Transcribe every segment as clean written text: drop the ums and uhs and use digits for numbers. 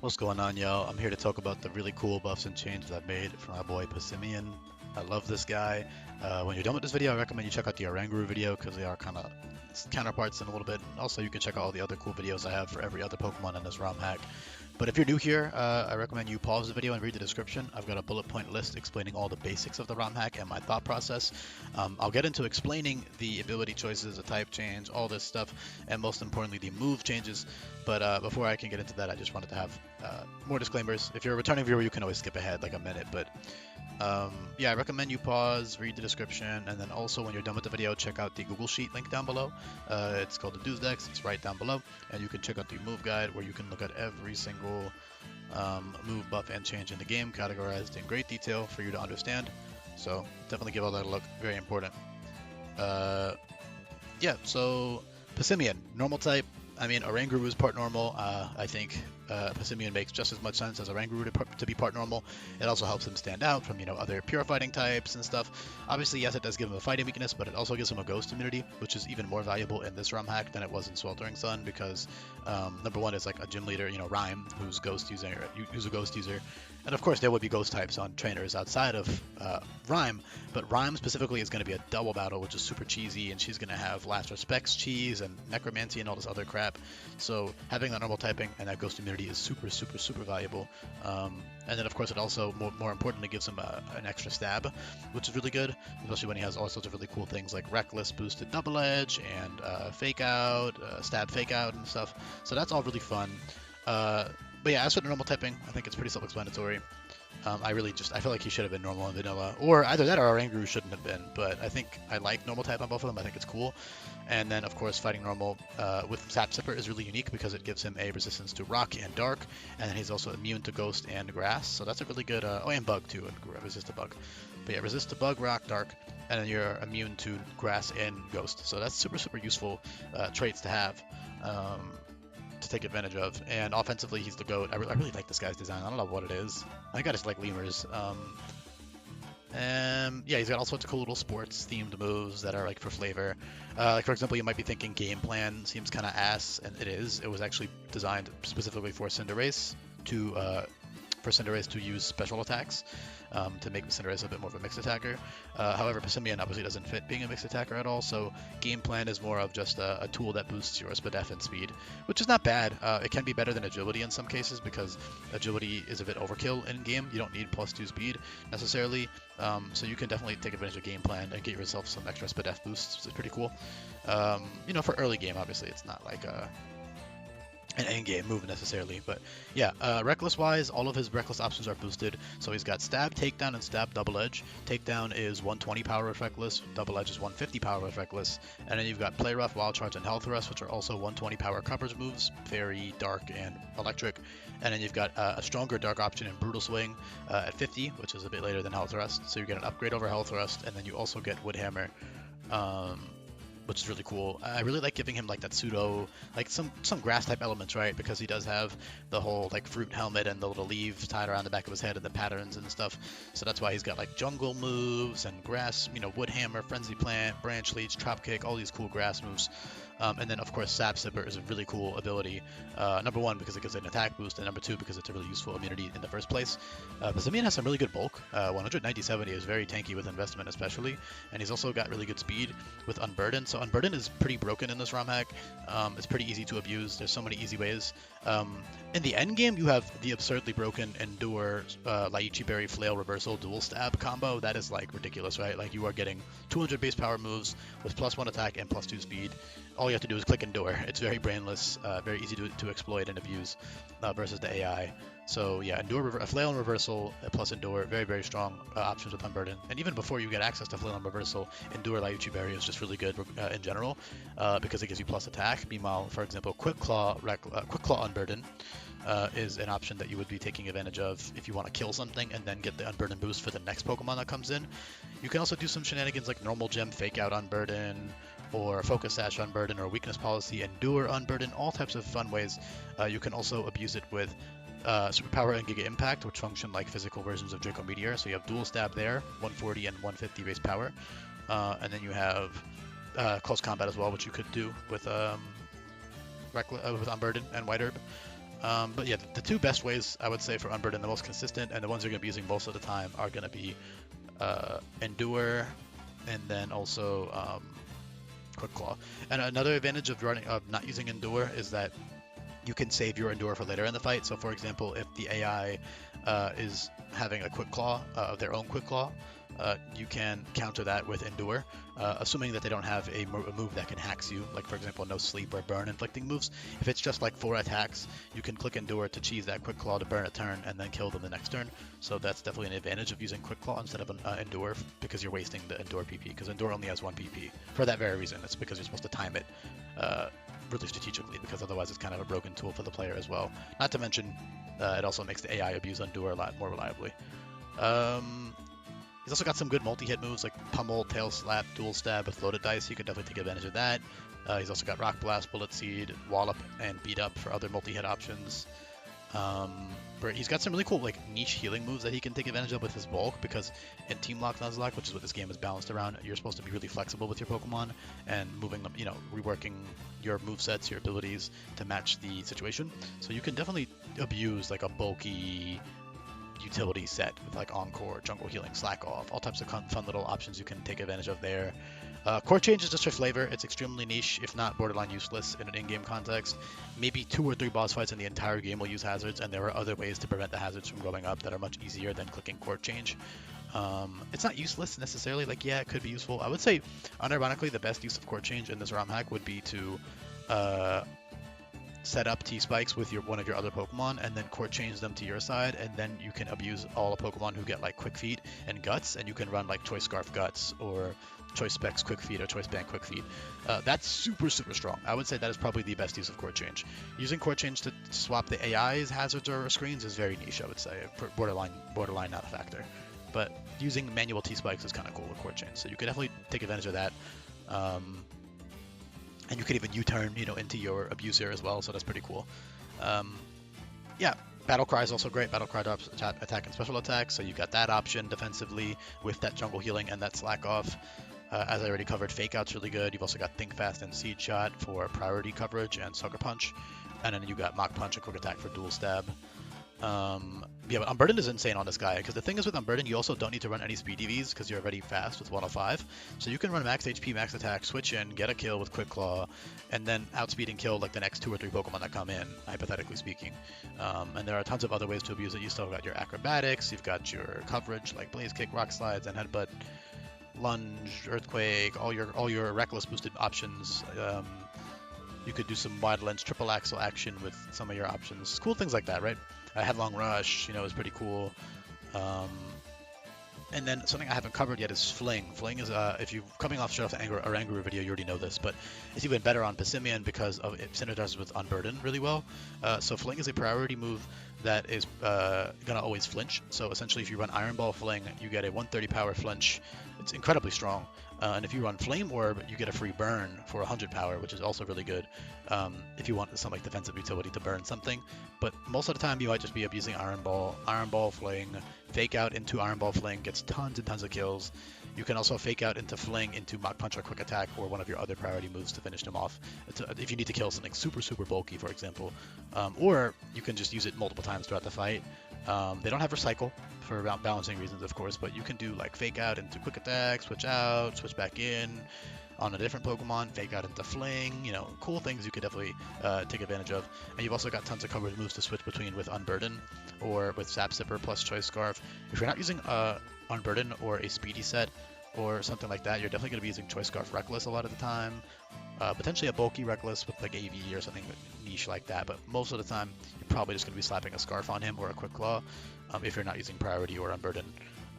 What's going on, y'all? I'm here to talk about the really cool buffs and changes I've made for my boy Passimian. I love this guy. When you're done with this video, I recommend you check out the Oranguru video because they are kind of counterparts in a little bit. Also, you can check out all the other cool videos I have for every other Pokemon in this ROM hack. But if you're new here, I recommend you pause the video and read the description. I've got a bullet point list explaining all the basics of the ROM hack and my thought process. I'll get into explaining the ability choices, the type change, all this stuff, and most importantly, the move changes. But before I can get into that, I just wanted to have more disclaimers. If you're a returning viewer, you can always skip ahead like a minute. But yeah, I recommend you pause, read the description, and then also when you're done with the video, check out the Google Sheet link down below. It's called the nuzlockes. It's right down below, and you can check out the move guide where you can look at every single move, buff, and change in the game, categorized in great detail for you to understand. So definitely give all that a look. Very important. Yeah, so Passimian, normal type. I mean, Oranguru is part normal. I think Passimian makes just as much sense as Oranguru to be part normal. It also helps him stand out from, other pure fighting types and stuff. Obviously, yes, it does give him a fighting weakness, but it also gives him a ghost immunity, which is even more valuable in this ROM hack than it was in Sweltering Sun because number one is like a gym leader, Rhyme, who's a ghost user. And of course, there would be ghost types on trainers outside of Rhyme, but Rhyme specifically is going to be a double battle, which is super cheesy, and she's going to have Last Respects cheese and Necromancy and all this other crap. So having that normal typing and that ghost immunity is super, super, super valuable. And then, of course, it also, more importantly, gives him an extra stab, which is really good, especially when he has all sorts of really cool things like Reckless boosted Double Edge and Fake Out, Stab Fake Out and stuff. So that's all really fun. But yeah, as for the normal typing, I think it's pretty self-explanatory. I feel like he should have been normal and vanilla, or either that or Oranguru shouldn't have been, but I think I like normal type on both of them. I think it's cool. And then, of course, fighting normal with Sap Sipper is really unique because it gives him a resistance to rock and dark, and then he's also immune to ghost and grass, so that's a really good, and bug too, and resist to bug. But yeah, resist to bug, rock, dark, and then you're immune to grass and ghost, so that's super, super useful traits to have. To take advantage of, and offensively he's the GOAT. I really like this guy's design. I don't know what it is. I think I just like lemurs. Yeah, he's got all sorts of cool little sports themed moves that are like for flavor. Like for example, you might be thinking game plan seems kind of ass, and it is. It was actually designed specifically for Cinderace to use special attacks to make Cinderace a bit more of a mixed attacker. However, Passimian obviously doesn't fit being a mixed attacker at all, so game plan is more of just a tool that boosts your SPDF and speed, which is not bad. It can be better than agility in some cases because agility is a bit overkill in game. You don't need +2 speed necessarily, so you can definitely take advantage of game plan and get yourself some extra SPDF boosts, which is pretty cool. For early game, obviously, it's not like an endgame move necessarily, but yeah, reckless wise, all of his reckless options are boosted. So he's got stab, takedown, and stab double edge. Takedown is 120 power with reckless, double edge is 150 power with reckless, and then you've got play rough, wild charge, and health thrust, which are also 120 power coverage moves, fairy, dark, and electric. And then you've got a stronger dark option in brutal swing at 50, which is a bit later than health thrust. So you get an upgrade over health thrust, and then you also get wood hammer. Which is really cool. I really like giving him like that pseudo, like some grass type elements, right? Because he does have the whole like fruit helmet and the little leaves tied around the back of his head and the patterns and stuff. So that's why he's got like jungle moves and grass, wood hammer, frenzy plant, branch leech, trap kick, all these cool grass moves. And then of course Sap Sipper is a really cool ability. Number one, because it gives an attack boost, and number two, because it's a really useful immunity in the first place. Passimian has some really good bulk. 190-70 is very tanky with investment especially, and he's also got really good speed with Unburden. So Unburden is pretty broken in this ROM hack. It's pretty easy to abuse. There's so many easy ways. In the end game, you have the absurdly broken Endure, Lychee Berry, Flail, Reversal, Dual Stab combo. That is like ridiculous, right? Like you are getting 200 base power moves with +1 attack and +2 speed. All you have to do is click Endure. It's very brainless, very easy to exploit and abuse versus the AI. So yeah, Flail and Reversal plus Endure, very, very strong options with Unburden. And even before you get access to Flail and Reversal, Endure Lychee Berry is just really good in general because it gives you plus attack. Meanwhile, for example, Quick Claw Unburden is an option that you would be taking advantage of if you want to kill something and then get the Unburden boost for the next Pokemon that comes in. You can also do some shenanigans like Normal Gem Fake Out Unburden, or Focus Sash Unburden, or Weakness Policy Endure Unburden, all types of fun ways. You can also abuse it with Superpower and Giga Impact, which function like physical versions of Draco Meteor. So you have dual stab there, 140 and 150 base power. And then you have close combat as well, which you could do with Unburden and White Herb. But yeah, the two best ways I would say for Unburden, the most consistent, and the ones you're going to be using most of the time are going to be Endure, and then also Quick Claw. And another advantage of not using Endure is that you can save your Endure for later in the fight. So for example, if the AI is having a Quick Claw, their own Quick Claw, you can counter that with Endure, assuming that they don't have a move that can hacks you, like for example no sleep or burn inflicting moves. If it's just like 4 attacks, you can click Endure to cheese that Quick Claw to burn a turn and then kill them the next turn. So that's definitely an advantage of using Quick Claw instead of an Endure, because you're wasting the Endure PP, because Endure only has 1 PP. For that very reason, it's because you're supposed to time it really strategically, because otherwise it's kind of a broken tool for the player as well. Not to mention, it also makes the AI abuse Endure a lot more reliably. He's also got some good multi-hit moves like Pummel, Tail Slap, Dual Stab with loaded dice. You could definitely take advantage of that. He's also got Rock Blast, Bullet Seed, Wallop, and Beat Up for other multi-hit options. He's got some really cool like niche healing moves that he can take advantage of with his bulk, because in Teamlocked, Nuzlockes, which is what this game is balanced around, you're supposed to be really flexible with your Pokemon and moving them, reworking your movesets, your abilities to match the situation. So you can definitely abuse like a bulky utility set with like Encore, Jungle Healing, Slack Off, all types of fun little options you can take advantage of there. Core Change is just for flavor. It's extremely niche, if not borderline useless in an in-game context. Maybe 2 or 3 boss fights in the entire game will use hazards, and there are other ways to prevent the hazards from growing up that are much easier than clicking Core Change. It's not useless necessarily. Like, yeah, it could be useful. I would say, unironically, the best use of Core Change in this ROM hack would be to set up T-Spikes with one of your other Pokemon, and then Core Change them to your side, and then you can abuse all the Pokemon who get like Quick Feet and Guts, and you can run like Choice Scarf Guts or Choice Specs Quick Feet or Choice Band Quick Feet. That's super strong. I would say that is probably the best use of Core Change. Using Core Change to swap the AI's hazards or screens is very niche, I would say. Borderline not a factor. But using manual T-Spikes is kind of cool with Core Change, so you can definitely take advantage of that. And you can even U-turn, into your abuser as well, so that's pretty cool. Yeah, Battle Cry is also great. Battle Cry drops attack and special attack, so you got that option defensively with that Jungle Healing and that Slack Off. As I already covered, Fake Out's really good. You've also got Think Fast and Seed Shot for priority coverage and Sucker Punch. And then you got Mach Punch and Quick Attack for Dual Stab. Yeah, but Unburden is insane on this guy, because the thing is with Unburden, you also don't need to run any speed EVs because you're already fast with 105. So you can run max HP, max attack, switch in, get a kill with Quick Claw, and then outspeed and kill like the next 2 or 3 Pokemon that come in, hypothetically speaking. And there are tons of other ways to abuse it. You still got your acrobatics, you've got your coverage like Blaze Kick, Rock Slides, and Headbutt, Lunge, Earthquake, all your reckless boosted options. You could do some wide lens triple axle action with some of your options. Cool things like that, right? Headlong Rush, is pretty cool. And then something I haven't covered yet is Fling. Fling is, if you're coming off straight off the Anguru video, you already know this, but it's even better on Passimian because of it synergizes with Unburden really well. So Fling is a priority move that is gonna always flinch. So essentially, if you run Iron Ball Fling, you get a 130 power flinch. It's incredibly strong. And if you run Flame Orb, you get a free burn for 100 power, which is also really good if you want some like defensive utility to burn something. But most of the time, you might just be abusing Iron Ball Fling, Fake Out into Iron Ball Fling, gets tons and tons of kills. You can also Fake Out into Fling into Mach Punch or Quick Attack or one of your other priority moves to finish them off. If you need to kill something super bulky, for example. Or you can just use it multiple times throughout the fight. They don't have Recycle for balancing reasons, of course, but you can do like Fake Out into Quick Attack, switch out, switch back in on a different Pokemon, Fake Out into Fling, cool things you could definitely take advantage of. And you've also got tons of coverage moves to switch between with Unburden or with Sap Sipper plus Choice Scarf. If you're not using Unburden or a Speedy set or something like that, you're definitely going to be using Choice Scarf Reckless a lot of the time. Potentially a bulky Reckless with like AV or something niche like that, but most of the time you're probably just going to be slapping a Scarf on him or a Quick Claw if you're not using Priority or Unburden.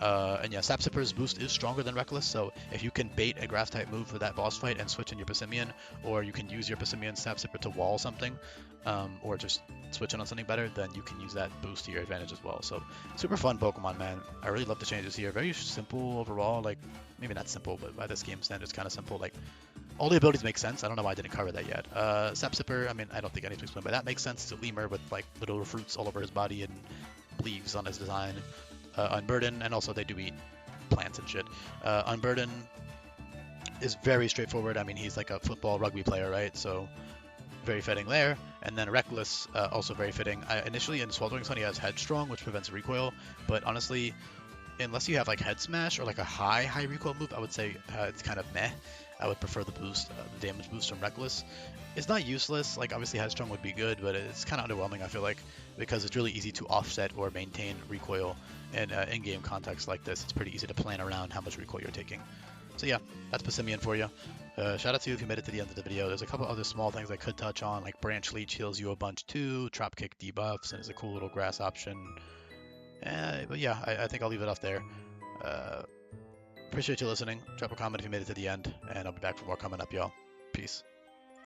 And yeah, Sap Sipper's boost is stronger than Reckless, so if you can bait a Grass type move for that boss fight and switch in your Passimian, or you can use your Passimian Sap Sipper to wall something, or just switch in on something better, then you can use that boost to your advantage as well. So super fun Pokemon, man. I really love the changes here. Very simple overall, like maybe not simple, but by this game standards kind of simple. Like all the abilities make sense. I don't know why I didn't cover that yet. Sap Sipper, I mean, I don't think I need to explain, but that makes sense. It's a lemur with like little fruits all over his body and leaves on his design. Unburden, and also they do eat plants and shit. Unburden is very straightforward. I mean, he's like a football rugby player, right? So very fitting there. And then Reckless, also very fitting. Initially in Sweltering Sun he has Headstrong, which prevents recoil, but honestly, unless you have like Head Smash or like a high recoil move, I would say it's kind of meh. I would prefer the boost, the damage boost from Reckless. It's not useless, like obviously Headstrong would be good, but it's kind of underwhelming, I feel like, because it's really easy to offset or maintain recoil in in-game context like this. It's pretty easy to plan around how much recoil you're taking. So yeah, that's Passimian for you. Shout out to you if you made it to the end of the video. There's a couple other small things I could touch on, like Branch Leech heals you a bunch too, Drop Kick debuffs, and is a cool little grass option. But yeah, I think I'll leave it off there. Appreciate you listening. Drop a comment if you made it to the end, and I'll be back for more coming up, y'all. Peace.